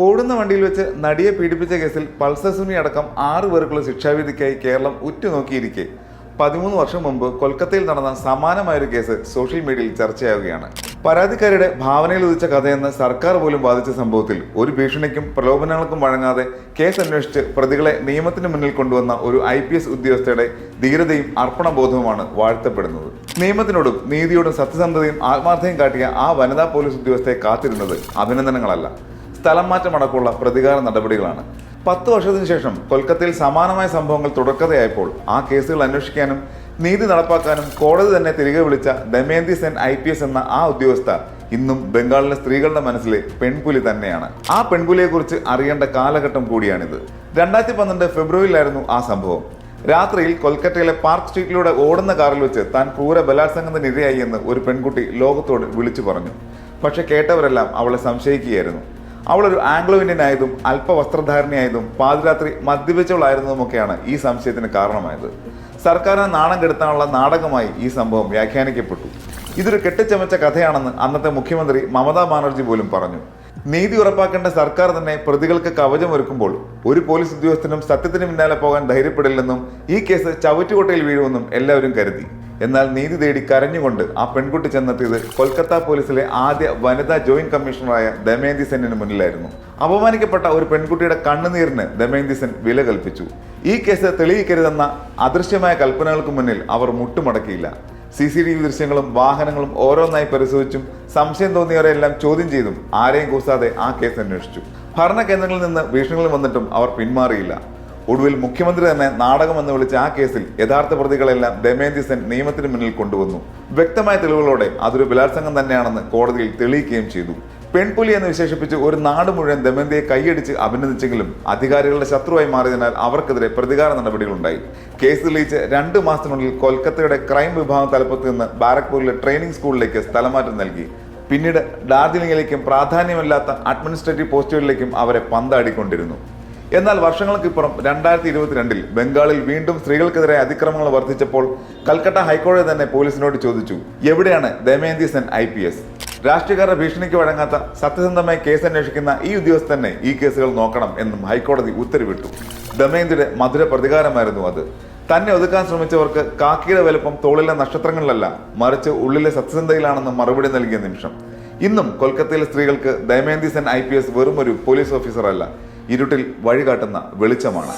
ഓടുന്ന വണ്ടിയിൽ വെച്ച് നടിയെ പീഡിപ്പിച്ച കേസിൽ പൾസർ സുനി അടക്കം 6 പേർക്കുള്ള ശിക്ഷാവിധിക്കായി കേരളം ഉറ്റുനോക്കിയിരിക്കെ 13 വർഷം മുമ്പ് കൊൽക്കത്തയിൽ നടന്ന സമാനമായൊരു കേസ് സോഷ്യൽ മീഡിയയിൽ ചർച്ചയാവുകയാണ്. പരാതിക്കാരുടെ ഭാവനയിൽ ഉദിച്ച കഥയെന്ന് സർക്കാർ പോലും വാദിച്ച സംഭവത്തിൽ ഒരു ഭീഷണിക്കും പ്രലോഭനങ്ങൾക്കും വഴങ്ങാതെ കേസ് അന്വേഷിച്ച് പ്രതികളെ നിയമത്തിന് മുന്നിൽ കൊണ്ടുവന്ന ഒരു IPS ഉദ്യോഗസ്ഥയുടെ ധീരതയും അർപ്പണബോധവുമാണ് വാഴ്ത്തപ്പെടുന്നത്. നിയമത്തിനോടും നീതിയോടും സത്യസന്ധതയും ആത്മാർത്ഥതയും കാട്ടിയ ആ വനിതാ പോലീസ് ഉദ്യോഗസ്ഥയെ കാത്തിരുന്നത് അഭിനന്ദനങ്ങളല്ല, സ്ഥലം മാറ്റമടക്കമുള്ള പ്രതികാര നടപടികളാണ്. 10 വർഷത്തിനു ശേഷം കൊൽക്കത്തയിൽ സമാനമായ സംഭവങ്ങൾ തുടർക്കഥയായപ്പോൾ ആ കേസുകൾ അന്വേഷിക്കാനും നീതി നടപ്പാക്കാനും കോടതി തന്നെ തിരികെ വിളിച്ച ദമയന്തി സെൻ IPS എന്ന ആ ഉദ്യോഗസ്ഥ ഇന്നും ബംഗാളിലെ സ്ത്രീകളുടെ മനസ്സിലെ പെൺപുലി തന്നെയാണ്. ആ പെൺപുലിയെക്കുറിച്ച് അറിയേണ്ട കാലഘട്ടം കൂടിയാണിത്. 2012 ഫെബ്രുവരിയിലായിരുന്നു ആ സംഭവം. രാത്രിയിൽ കൊൽക്കത്തയിലെ പാർക്ക് സ്ട്രീറ്റിലൂടെ ഓടുന്ന കാറിൽ വെച്ച് താൻ ക്രൂര ബലാത്സംഗത്തിന് ഇരയായി എന്ന് ഒരു പെൺകുട്ടി ലോകത്തോട് വിളിച്ചു പറഞ്ഞു. പക്ഷെ കേട്ടവരെല്ലാം അവളെ സംശയിക്കുകയായിരുന്നു. അവളൊരു ആംഗ്ലോ ഇന്ത്യൻ ആയതും അല്പവസ്ത്രധാരണയായതും പാതിരാത്രി മദ്യപിച്ചവളായിരുന്നതുമൊക്കെയാണ് ഈ സംശയത്തിന് കാരണമായത്. സർക്കാരിനെ നാണം കെടുത്താനുള്ള നാടകമായി ഈ സംഭവം വ്യാഖ്യാനിക്കപ്പെട്ടു. ഇതൊരു കെട്ടിച്ചമച്ച കഥയാണെന്ന് അന്നത്തെ മുഖ്യമന്ത്രി മമതാ ബാനർജി പോലും പറഞ്ഞു. നീതി ഉറപ്പാക്കേണ്ട സർക്കാർ തന്നെ പ്രതികൾക്ക് കവചമൊരുക്കുമ്പോൾ ഒരു പോലീസ് ഉദ്യോഗസ്ഥനും സത്യത്തിന് പിന്നാലെ പോകാൻ ധൈര്യപ്പെടില്ലെന്നും ഈ കേസ് ചവറ്റുകൊട്ടയിൽ വീഴുമെന്നും എല്ലാവരും കരുതി. എന്നാൽ നീതി തേടി കരഞ്ഞുകൊണ്ട് ആ പെൺകുട്ടി ചെന്നെത്തിയത് കൊൽക്കത്ത പോലീസിലെ ആദ്യ വനിതാ ജോയിന്റ് കമ്മീഷണറായ ദമയന്തി സെന്നിന് മുന്നിലായിരുന്നു. അപമാനിക്കപ്പെട്ട ഒരു പെൺകുട്ടിയുടെ കണ്ണുനീരിന് ദമയന്തി സെൻ വില കൽപ്പിച്ചു. ഈ കേസ് തെളിയിക്കരുതെന്ന അദൃശ്യമായ കൽപ്പനകൾക്ക് മുന്നിൽ അവർ മുട്ടുമടക്കിയില്ല. CCTV ദൃശ്യങ്ങളും വാഹനങ്ങളും ഓരോന്നായി പരിശോധിച്ചും സംശയം തോന്നിയവരെല്ലാം ചോദ്യം ചെയ്തും ആരെയും കൂസാതെ ആ കേസ് അന്വേഷിച്ചു. ഭരണ കേന്ദ്രങ്ങളിൽ നിന്ന് ഭീഷണികൾ വന്നിട്ടും അവർ പിന്മാറിയില്ല. ഒടുവിൽ മുഖ്യമന്ത്രി തന്നെ നാടകമെന്ന് വിളിച്ച ആ കേസിൽ യഥാർത്ഥ പ്രതികളെല്ലാം ദമയന്തി സെൻ നിയമത്തിന് മുന്നിൽ കൊണ്ടുവന്നു. വ്യക്തമായ തെളിവുകളോടെ അതൊരു ബലാത്സംഗം തന്നെയാണെന്ന് കോടതിയിൽ തെളിയിക്കുകയും ചെയ്തു. പെൺപുലി എന്ന് വിശേഷിപ്പിച്ച് ഒരു നാട് മുഴുവൻ ദമയന്തിയെ കൈയടിച്ച് അഭിനന്ദിച്ചെങ്കിലും അധികാരികളുടെ ശത്രുവായി മാറിയതിനാൽ അവർക്കെതിരെ പ്രതികാര നടപടികളുണ്ടായി. കേസ് തെളിയിച്ച് 2 മാസത്തിനുള്ളിൽ കൊൽക്കത്തയുടെ ക്രൈം വിഭാഗം തലപ്പത്ത് നിന്ന് ബാരക്പൂരിലെ ട്രെയിനിങ് സ്കൂളിലേക്ക് സ്ഥലമാറ്റം നൽകി. പിന്നീട് ഡാർജിലിംഗിലേക്കും പ്രാധാന്യമില്ലാത്ത അഡ്മിനിസ്ട്രേറ്റീവ് പോസ്റ്റുകളിലേക്കും അവരെ പന്താടിക്കൊണ്ടിരുന്നു. എന്നാൽ വർഷങ്ങൾക്കിപ്പുറം 2022 ബംഗാളിൽ വീണ്ടും സ്ത്രീകൾക്കെതിരെ അതിക്രമങ്ങൾ വർദ്ധിച്ചപ്പോൾ കൽക്കട്ട ഹൈക്കോടതി തന്നെ പോലീസിനോട് ചോദിച്ചു, എവിടെയാണ് ദമയന്തി സെൻ IPS? രാഷ്ട്രീയക്കാരുടെ ഭീഷണിക്ക് വഴങ്ങാത്ത സത്യസന്ധമായി കേസ് അന്വേഷിക്കുന്ന ഈ ഉദ്യോഗസ്ഥ തന്നെ ഈ കേസുകൾ നോക്കണം എന്നും ഹൈക്കോടതി ഉത്തരവിട്ടു. ദമയന്തിയുടെ മധുര പ്രതികാരമായിരുന്നു അത്. തന്നെ ഒതുക്കാൻ ശ്രമിച്ചവർക്ക് കാക്കിയുടെ വലുപ്പം തോളിലെ നക്ഷത്രങ്ങളിലല്ല, മറിച്ച് ഉള്ളിലെ സത്യസന്ധതയിലാണെന്ന് മറുപടി നൽകിയ നിമിഷം. ഇന്നും കൊൽക്കത്തയിലെ സ്ത്രീകൾക്ക് ദമയന്തി സെൻ IPS വെറും ഒരു പോലീസ് ഓഫീസർ അല്ല, ഇരുട്ടിൽ വഴികാട്ടുന്ന വെളിച്ചമാണ്.